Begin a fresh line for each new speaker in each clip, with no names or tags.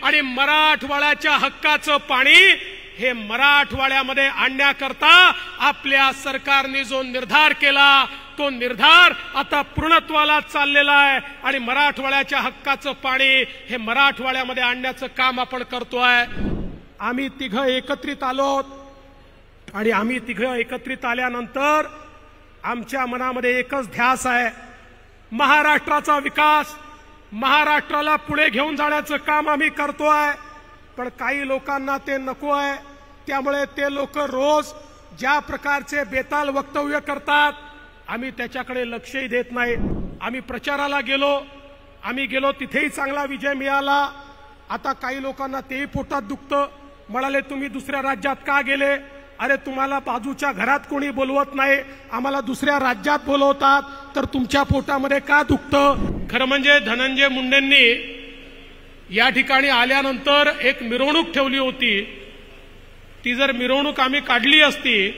आणि मराठवाड्याच्या हक्काचं पाणी हे मराठवाड्यामध्ये आणण्याकरता आपल्या सरकारने जो निर्धार केला तो निर्धार आता पूर्णत्वाला चाललेला आहे आणि मराठवाड्याच्या हक्काचं पाणी हे मराठवाड्यामध्ये आणण्याचं काम आपण करतोय। आम्ही तिघं एकत्रित आलोत आणि आम्ही तिघं एकत्रित आल्यानंतर आमच्या मनामध्ये एकच ध्यास आहे, महाराष्ट्राचा विकास, महाराष्ट्राला पुढे घेऊन जाण्याचं काम आम्ही करतोय। पण काही लोकांना ते नको आहे, त्यामुळे ते लोक रोज ज्या प्रकारचे बेताल वक्तव्य करतात आम्ही त्याच्याकडे लक्षही देत नाही। आम्ही प्रचाराला गेलो तिथेही चांगला विजय मिळाला। आता काही लोकांना तेही पोटात दुखतं, म्हणाले तुम्ही दुसऱ्या राज्यात का गेले? अरे तुम्हाला बाजूच्या घरात कोणी बोलवत नाही, आम्हाला दुसऱ्या राज्यात बोलवतात, तर तुमच्या पोटामध्ये का दुखतं? खरं म्हणजे धनंजय मुंडेंनी या ठिकाणी आल्यानंतर एक मिरवणूक ठेवली होती। ती जर मिरवणूक आम्ही काढली असती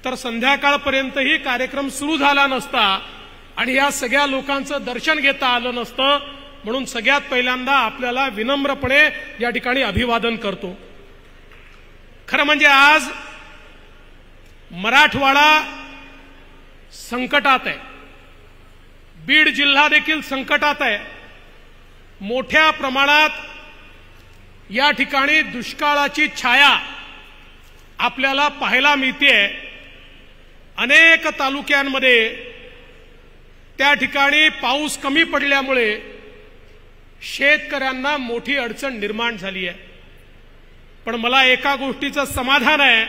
तर संध्याकाळपर्यंतही कार्यक्रम सुरू झाला नसता आणि या सगळ्या लोकांचं दर्शन घेता आलं नसतं। म्हणून सगळ्यात पहिल्यांदा आपल्याला विनम्रपणे या ठिकाणी अभिवादन करतो। खरं म्हणजे आज मराठवाडा संकटात आहे, बीड जिल्हा देखील संकटात आहे। मोठ्या प्रमाणात या ठिकाणी दुष्काळाची छाया आपल्याला पाहायला मिळते। अनेक तालुक्यांमध्ये त्या ठिकाणी पाऊस कमी पडल्यामुळे शेतकऱ्यांना मोठी अडचण निर्माण झाली आहे। पण मला एका गोष्टीचं समाधान आहे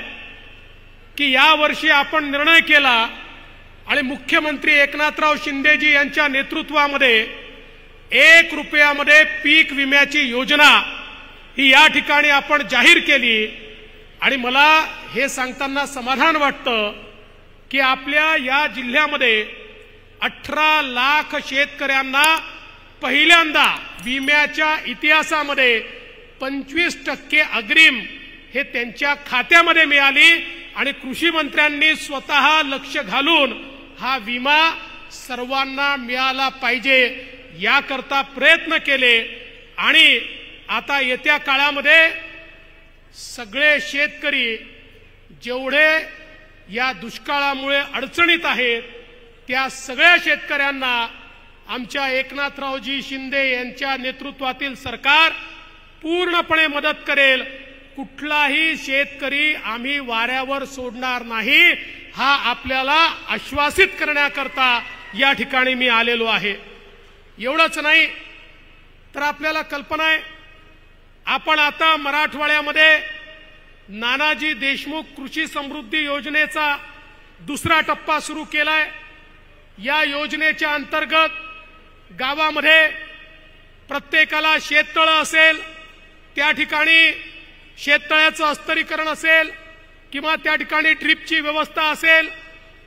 की यावर्षी आपण निर्णय केला आणि मुख्यमंत्री एकनाथराव शिंदेजी यांच्या नेतृत्वामध्ये 1 रुपयामध्ये पीक विम्याची योजना ही या ठिकाणी आपण जाहीर केली। आणि मला हे सांगताना समाधान वाटतं की आपल्या या जिल्ह्यामध्ये 18 लाख शेतकऱ्यांना पहिल्यांदा विम्याच्या इतिहासामध्ये 25% अग्रिम हे त्यांच्या खात्यामध्ये मिळाली आणि कृषी मंत्र्यांनी स्वतः लक्ष घालून हा विमा सर्वांना मिळाला पाहिजे याकरता प्रयत्न केले। आणि आता येत्या काळामध्ये सगळे शेतकरी जेवढे या दुष्काळामुळे अडचणीत आहेत त्या सगळ्या शेतकऱ्यांना आमच्या एकनाथरावजी शिंदे यांच्या नेतृत्वातील सरकार पूर्णपणे मदत करेल। कुठलाही शेतकरी आम्ही वाऱ्यावर सोडणार नाही, हा आपल्याला आश्वासित करण्याकरता या ठिकाणी मी आलेलो आहे। एवढंच नाही तर आपल्याला कल्पना आहे, आपण आता मराठवाड्यामध्ये नानाजी देशमुख कृषी समृद्धी योजनेचा दुसरा टप्पा सुरू केलाय। या योजनेच्या अंतर्गत गावामध्ये प्रत्येकाला शेततळं असेल, त्या ठिकाणी शेततळ्याचं अस्तरीकरण असेल किंवा त्या ठिकाणी ड्रिपची व्यवस्था असेल,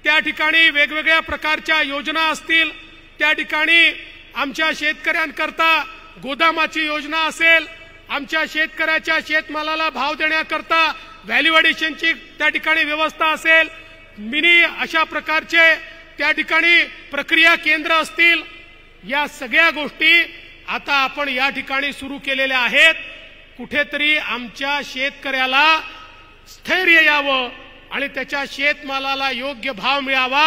त्या ठिकाणी वेगवेगळ्या प्रकारच्या योजना असतील, त्या ठिकाणी आमच्या शेतकऱ्यांकरता गोदामाची योजना असेल, आमच्या शेतकऱ्याच्या शेतमालाला भाव देण्याकरता व्हॅल्यू एडिशनची त्या ठिकाणी व्यवस्था असेल, मिनी अशा प्रकारचे त्या ठिकाणी प्रक्रिया केंद्र असतील, या सगळ्या गोष्टी आता आपण या ठिकाणी सुरू केलेल्या आहेत। कुठेतरी आमच्या शेतकऱ्याला स्थैर्य यावं आणि त्याच्या शेतमालाला योग्य भाव मिळावा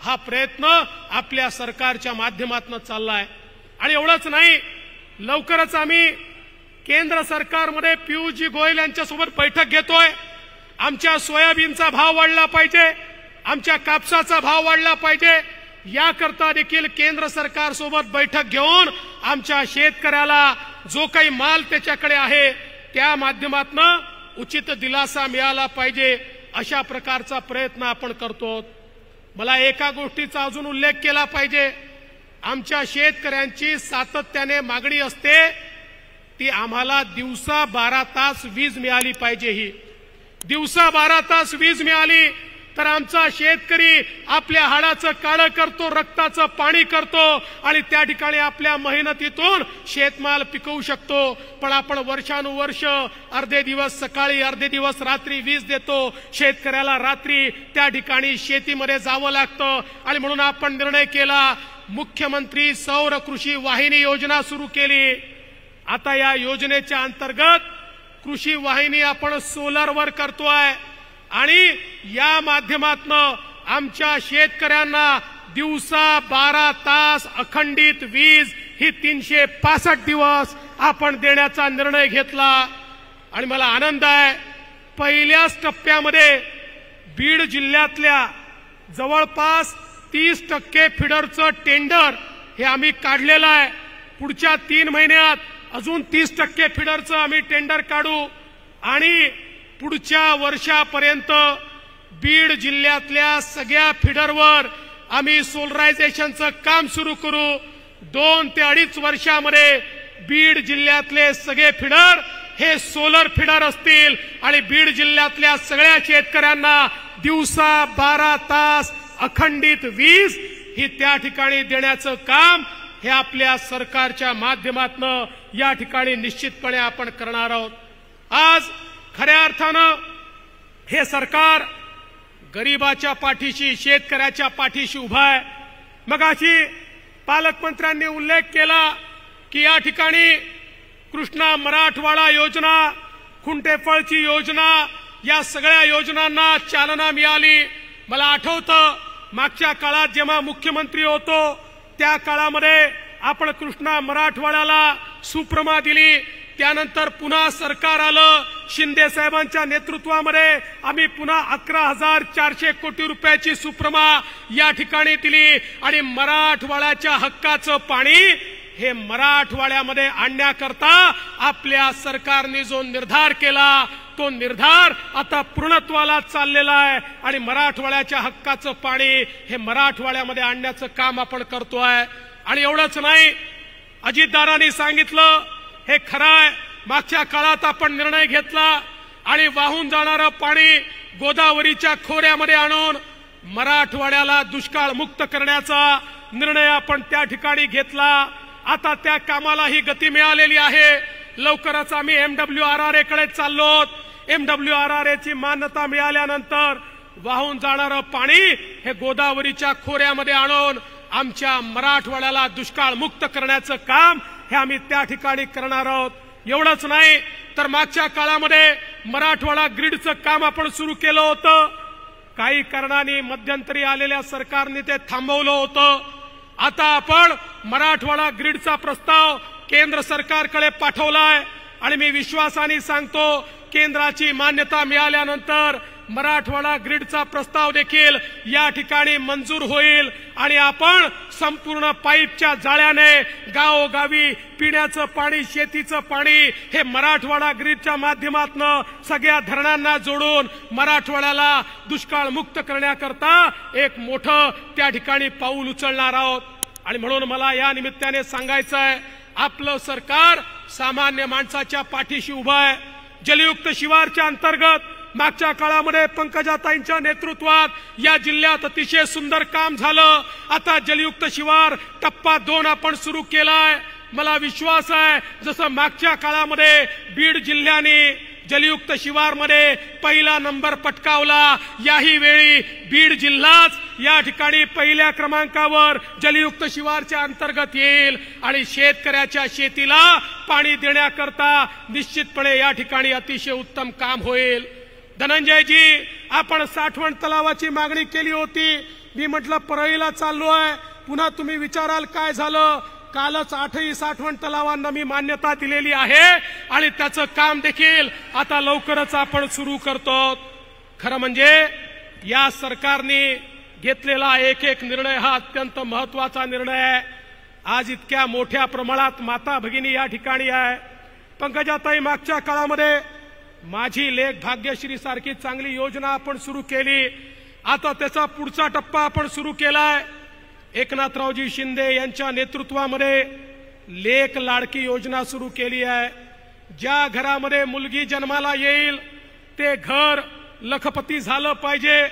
हा प्रयत्न आपल्या सरकारच्या माध्यमातून चाललाय। आणि एवढंच नाही, लवकरच आम्ही केंद्र सरकारमध्ये पियुषजी गोयल यांच्यासोबत बैठक घेतोय। आमच्या सोयाबीनचा भाव वाढला पाहिजे, आमच्या कापसाचा भाव वाढला पाहिजे, याकरता देखील केंद्र सरकार सोबत बैठक घेऊन आमच्या शेतकऱ्याला जो काही माल त्याच्याकडे आहे त्या माध्यमातून उचित दिलासा मिळाला पाहिजे, अशा प्रकारचा प्रयत्न आपण करतो। मला एका गोष्टीचा अजून उल्लेख केला पाहिजे, आमच्या शेतकऱ्यांची सातत्याने मागणी असते ती आम्हाला दिवसा 12 तास वीज मिळाली पाहिजे। ही दिवसा 12 तास वीज मिळाली तर आमचा शेतकरी आपल्या हाडाचं काळं करतो, रक्ताचं पाणी करतो आणि त्या ठिकाणी आपल्या मेहनतीतून शेतमाल पिकवू शकतो। पण आपण वर्षानुवर्ष अर्धे दिवस सकाळी अर्धे दिवस रात्री वीज देतो, शेतकऱ्याला रात्री त्या ठिकाणी शेतीमध्ये जावं लागतं। आणि म्हणून आपण निर्णय केला, मुख्यमंत्री सौर कृषी वाहिनी योजना सुरू केली। आता या योजनेच्या अंतर्गत कृषी वाहिनी आपण सोलरवर करतोय आणि या माध्यमातून आमच्या शेतकऱ्यांना दिवसा 12 तास अखंडित वीज ही 365 दिवस आपण देण्याचा निर्णय घेतला। आणि मला आनंद आहे, पहिल्याच टप्प्यामध्ये बीड जिल्ह्यातल्या जवळपास 30% फिडरचं टेंडर हे आम्ही काढलेलं आहे। पुढच्या 3 महिन्यात अजून 30% फिडरचं आम्ही टेंडर काढू आणि पुढच्या वर्षापर्यंत बीड जिल्ह्यातल्या सगळ्या फिडरवर आम्ही सोलरायझेशनचं काम सुरू करू। 2 ते 2.5 वर्षामध्ये बीड जिल्ह्यातले सगळे फिडर हे सोलर फिडर असतील आणि बीड जिल्ह्यातल्या सगळ्या शेतकऱ्यांना दिवसा 12 तास अखंडित वीज ही त्या ठिकाणी देण्याचं काम हे आपल्या सरकारच्या माध्यमातून या ठिकाणी निश्चितपणे आपण करणार आहोत। आज खऱ्या अर्थानं हे सरकार गरीबाच्या पाठीशी, शेतकऱ्याच्या पाठीशी उभा आहे। मगाशी पालकमंत्र्यांनी उल्लेख केला की या ठिकाणी कृष्णा मराठवाडा योजना, खुंटेफळची योजना, या सगळ्या योजनांना चालना मिळाली। मला आठवतं मागच्या काळात जेव्हा मुख्यमंत्री होतो त्या काळामध्ये आपण कृष्णा मराठवाड्याला सुप्रमा दिली, त्यानंतर पुन्हा सरकार आलं शिंदे साहेबांच्या नेतृत्वामध्ये, आम्ही पुन्हा 11,400 कोटी रुपयाची सुप्रमा या ठिकाणी दिली आणि मराठवाड्याच्या हक्काचं पाणी हे मराठवाड्यामध्ये आणण्याकरता आपल्या सरकारने जो निर्धार केला तो निर्धार आता पूर्णत्वाला चाललेला आहे आणि मराठवाड्याच्या हक्काचं पाणी हे मराठवाड्यामध्ये आणण्याचं काम आपण करतोय। आणि एवढंच नाही, अजितदारांनी सांगितलं हे खरं आहे, मागच्या काळात आपण निर्णय घेतला आणि वाहून जाणारं पाणी गोदावरीच्या खोऱ्यामध्ये आणून मराठवाड्याला दुष्काळ मुक्त करण्याचा निर्णय आपण त्या ठिकाणी घेतला। आता त्या कामाला ही गती मिळालेली आहे। लवकरच आम्ही MWRRA कडे चाललो आहोत। MWRRA ची मान्यता मिळाल्यानंतर वाहून जाणारं पाणी हे गोदावरीच्या खोऱ्यामध्ये आणून आमच्या मराठवाड्याला दुष्काळ मुक्त करण्याचं काम हे आम्ही त्या ठिकाणी करणार आहोत। एवढंच नाही तर मागच्या काळामध्ये मराठवाडा ग्रीडचं काम आपण सुरू केलं होतं, काही कारणाने मध्यंतरी आलेल्या सरकारने ते थांबवलं होतं। आता आपण मराठवाडा ग्रीडचा प्रस्ताव केंद्र सरकारकडे पाठवलाय आणि मी विश्वासाने सांगतो केंद्राची मान्यता मिळाल्यानंतर मराठवाडा ग्रीडचा प्रस्ताव देखील या ठिकाणी मंजूर होईल आणि आपण संपूर्ण पाईपच्या जाळ्याने गावोगावी पिण्याचं पाणी, शेतीचं पाणी हे मराठवाडा ग्रीडच्या माध्यमातून सगळ्या धरणांना जोडून मराठवाड्याला दुष्काळ मुक्त करण्याकरता एक मोठं त्या ठिकाणी पाऊल उचलणार आहोत। आणि म्हणून मला या निमित्ताने सांगायचं आहे, आपलं सरकार सामान्य माणसाच्या पाठीशी उभं आहे। जलयुक्त शिवारच्या अंतर्गत मागच्या काळामध्ये पंकजाताईंच्या नेतृत्वात या जिल्ह्यात अतिशय सुंदर काम झालं। आता जलयुक्त शिवार टप्पा 2 आपण सुरू केलाय। मला विश्वास आहे जसं मागच्या काळामध्ये बीड जिल्ह्याने जलयुक्त शिवारमध्ये पहिला नंबर पटकावला, याही वेळी बीड जिल्हाच या ठिकाणी पहिल्या क्रमांकावर जलयुक्त शिवारच्या अंतर्गत येईल आणि शेतकऱ्याच्या शेतीला पाणी देण्याकरता निश्चितपणे या ठिकाणी अतिशय उत्तम काम होईल। धनंजयजी, आपण साठवण तलावाची मागणी केली होती, मी म्हटलं परळीला चाललोय, पुन्हा तुम्ही विचाराल काय झालं। कालच 8ही साठवण तलावांना मी मान्यता दिलेली आहे आणि त्याचं काम देखील आता लवकरच आपण सुरू करतो। खरं म्हणजे या सरकारने घेतलेला एक एक निर्णय हा अत्यंत महत्वाचा निर्णय आहे। आज इतक्या मोठ्या प्रमाणात माता भगिनी या ठिकाणी आहे। पंकजाताई, मागच्या काळामध्ये माझी लेक भाग्यश्री सारखी चांगली योजना आपण सुरू केली, आता त्याचा पुढचा टप्पा आपण सुरू केलाय। एकनाथरावजी शिंदे यांच्या नेतृत्वामध्ये लेक लाडकी योजना सुरू केली आहे। ज्या घरामध्ये मुलगी जन्माला येईल ते घर लखपती झालं पाहिजे।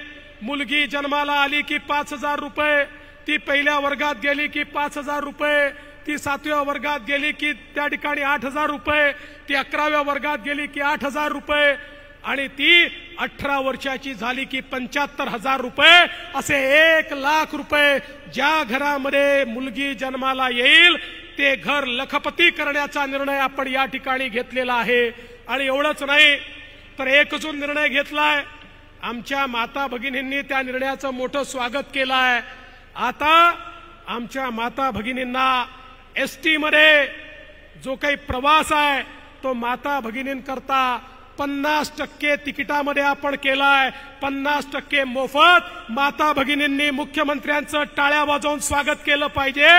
मुलगी जन्माला आली की 5,000 रुपये, ती पहिल्या वर्गात गेली की 5,000 रुपये, ती 7व्या वर्गात गेली की त्या ठिकाणी 8,000 रुपये, ती 11व्या वर्गात गेली की 8,000 रुपये आणि ती 18 वर्षाची झाली की 75,000 रुपये, असे 1 लाख रुपये ज्या घरामध्ये मुलगी जन्माला येईल ते घर लखपती करण्याचा निर्णय आपण या ठिकाणी घेतलेला आहे। आणि एवढंच नाही तर एक अजून निर्णय घेतलाय, आमच्या माता भगिनींनी त्या निर्णयाचं मोठं स्वागत केलं आहे। आता आमच्या माता भगिनींना एसटी मध्ये जो काही प्रवास आहे तो माता भगिनींकरता 50% तिकिटामध्ये आपण केलाय। 50% मोफत माता भगिनींनी मुख्यमंत्र्यांचं टाळ्या वाजवून स्वागत केलं पाहिजे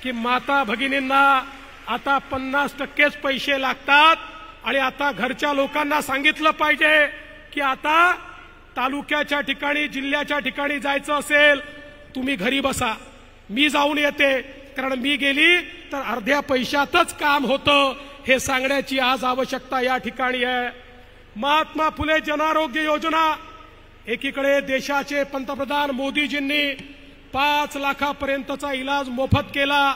की माता भगिनींना आता 50%च पैसे लागतात। आणि आता घरच्या लोकांना सांगितलं पाहिजे की आता तालुक्याच्या ठिकाणी जिल्ह्याच्या ठिकाणी जायचं असेल तुम्ही घरी बसा, मी जाऊन येते, कारण मी गेली तर अर्ध्या पैशातच काम होतं, हे सांगण्याची आज आवश्यकता या ठिकाणी आहे। महात्मा फुले जनारोग्य योजना, एकीकडे देशाचे पंतप्रधान मोदीजींनी 5 लाखापर्यंतचा इलाज मोफत केला,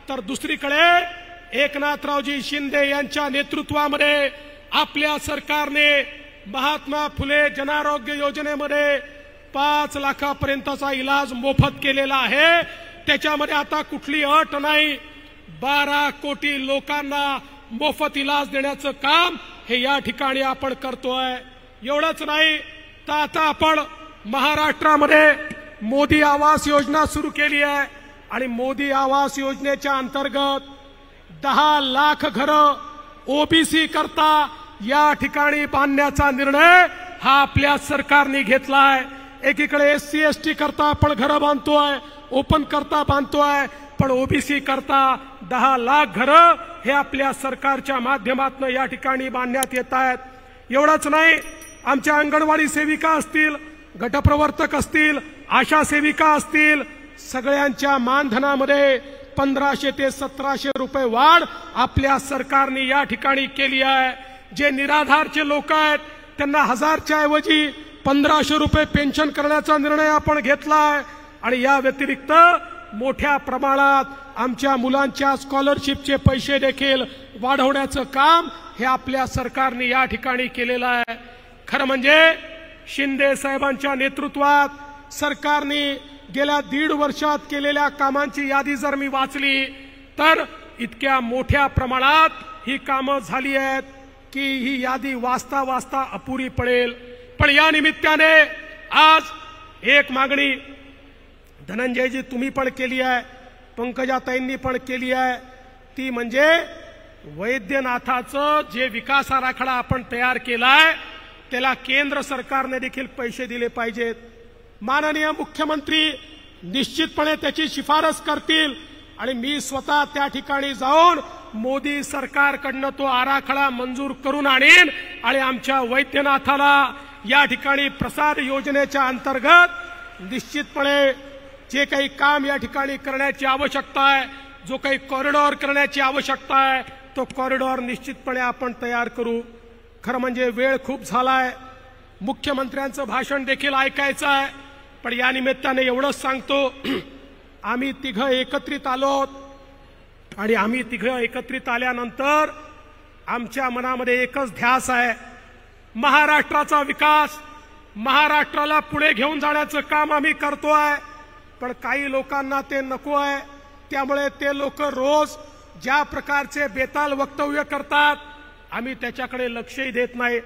तर दुसरीकडे एकनाथरावजी शिंदे यांच्या नेतृत्वामध्ये आपल्या सरकारने महात्मा फुले जनारोग्य योजनेमध्ये 5 लाखापर्यंतचा इलाज मोफत केलेला आहे। त्याच्यामध्ये आता कुठली अट नाही, 12 कोटी लोकांना मोफत इलाज देण्याचं काम हे या ठिकाणी आपण करतोय। एवढंच नाही तर आता आपण महाराष्ट्रामध्ये मोदी आवास योजना सुरू केली आहे आणि मोदी आवास योजनेच्या अंतर्गत 10 लाख घरं ओबीसी करता या ठिकाणी बांधण्याचा निर्णय हा आपल्या सरकारने घेतलाय। एकीकडे एससी एसटी करता आपण घरं बांधतोय, ओपन करता बांधतोय, पण ओबीसी करता 10 लाख घरं हे आपल्या सरकारच्या माध्यमातून या ठिकाणी बांधण्यात येत आहेत। एवढंच नाही, आमच्या अंगणवाडी सेविका असतील, गटप्रवर्तक असतील, आशा सेविका असतील, सगळ्यांच्या मानधनामध्ये 1500 ते 1700 रुपये वाढ आपल्या सरकारने या ठिकाणी केली आहे। जे निराधारचे लोक आहेत त्यांना 1000च्या ऐवजी 1500 रुपये पेन्शन करण्याचा निर्णय आपण घेतलाय। आणि या व्यतिरिक्त मोठ्या प्रमाणात आमच्या मुलांच्या स्कॉलरशिपचे पैसे देखील वाढवण्याचं काम हे आपल्या सरकारने या ठिकाणी केलेलं आहे। खरं म्हणजे शिंदे साहेबांच्या नेतृत्वात सरकारने गेल्या 1.5 वर्षात केलेल्या कामांची यादी जर मी वाचली तर इतक्या मोठ्या प्रमाणात ही कामं झाली आहेत की ही यादी वाचता वाचता अपुरी पडेल। पण या निमित्ताने आज एक मागणी धनंजयजी तुम्ही पण केली आहे, पंकजाताईंनी पण केली आहे, ती म्हणजे वैद्यनाथाचं जे विकास आराखडा आपण तयार केलाय त्याला केंद्र सरकारने देखील पैसे दिले पाहिजेत। माननीय मुख्यमंत्री निश्चितपणे त्याची शिफारस करतील आणि मी स्वतः त्या ठिकाणी जाऊन मोदी सरकारकडनं तो आराखडा मंजूर करून आणीन आणि आमच्या वैद्यनाथाला या ठिकाणी प्रसाद योजनेच्या अंतर्गत निश्चितपणे जे काही काम या ठिकाणी करण्याची आवश्यकता आहे, जो काही कॉरिडॉर करण्याची आवश्यकता आहे, तो कॉरिडॉर निश्चितपणे आपण तयार करू। खरं म्हणजे वेळ खूप झालाय, मुख्यमंत्र्यांचं भाषण देखील ऐकायचं आहे, पण या निमित्ताने एवढंच सांगतो, आम्ही तिघं एकत्रित आलोत आणि आम्ही तिघं एकत्रित आल्यानंतर आमच्या मनामध्ये एकच ध्यास आहे, महाराष्ट्राचा विकास, महाराष्ट्राला पुढे घेऊन जाण्याचं काम आम्ही करतोय। पण काही लोकांना ते नको आहे, त्यामुळे ते लोक रोज ज्या प्रकारचे बेताल वक्तव्य करतात आम्ही त्याच्याकडे लक्षही देत नाही।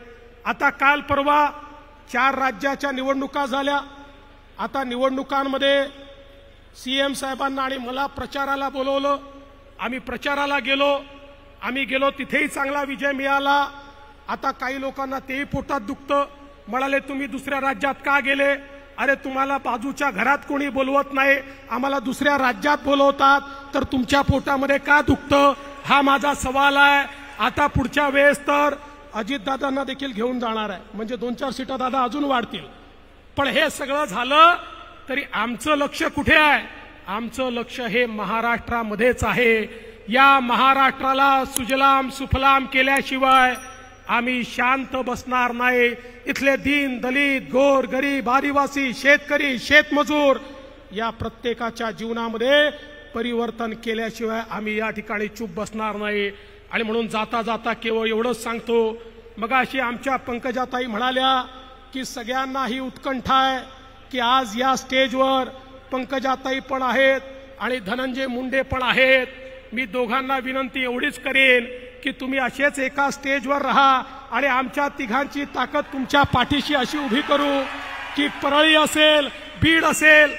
आता काल परवा 4 राज्याच्या निवडणुका झाल्या, आता निवडणुकांमध्ये सीएम साहेबांना आणि मला प्रचाराला बोलवलं, आम्ही प्रचाराला गेलो, आम्ही गेलो तिथेही चांगला विजय मिळाला। आता काही लोकांना तेही पोटात दुखतं, म्हणाले तुम्ही दुसऱ्या राज्यात का गेले? अरे तुम्हाला बाजूच्या घरात कोणी बोलवत नाही, आम्हाला दुसऱ्या राज्यात बोलवतात, तर तुमच्या पोटामध्ये का दुखतं? हा माझा सवाल आहे। आता पुढच्या वेळेस तर अजितदादांना देखील घेऊन जाणार आहे, म्हणजे 2-4 सीटा दादा अजून वाढतील। पण हे सगळं झालं तरी आमचं लक्ष कुठे आहे? आमचं लक्ष हे महाराष्ट्रामध्येच आहे। या महाराष्ट्राला सुजलाम सुफलाम केल्याशिवाय आम्ही शांत बसणार नाही। इथले दीन दलित गोर गरीब आदिवासी शेतकरी शेतमजूर या प्रत्येकाच्या जीवनामध्ये परिवर्तन केल्याशिवाय आम्ही या ठिकाणी चूप बसणार नाही। आणि म्हणून जाता जाता केवळ एवढंच सांगतो, मगाशी आमच्या पंकजाताई म्हणाल्या की सगळ्यांना ही उत्कंठा आहे की आज या स्टेजवर पंकजाताई पण आहेत आणि धनंजय मुंडे पण आहेत, मी दोघांना विनंती एवढीच करेन की तुम्ही असेच एका स्टेजवर राहा आणि आमच्या तिघांची ताकद तुमच्या पाठीशी अशी उभी करू की परळी असेल, बीड असेल,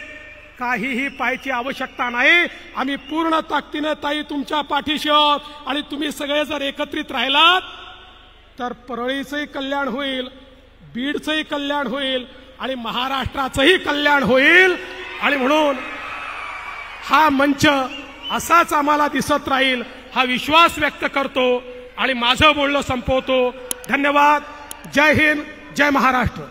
काहीही पाहायची आवश्यकता नाही. आम्ही पूर्ण ताकदीने ताई तुमच्या पाठीशी आहोत आणि तुम्ही सगळे जर एकत्रित राहिलात तर परळीचंही कल्याण होईल, बीडचंही कल्याण होईल आणि महाराष्ट्राचंही कल्याण होईल. आणि म्हणून हा मंच असाच आम्हाला दिसत राहील हा विश्वास व्यक्त करतो आणि माझं बोलणं संपवतो. धन्यवाद. जय हिंद, जय महाराष्ट्र.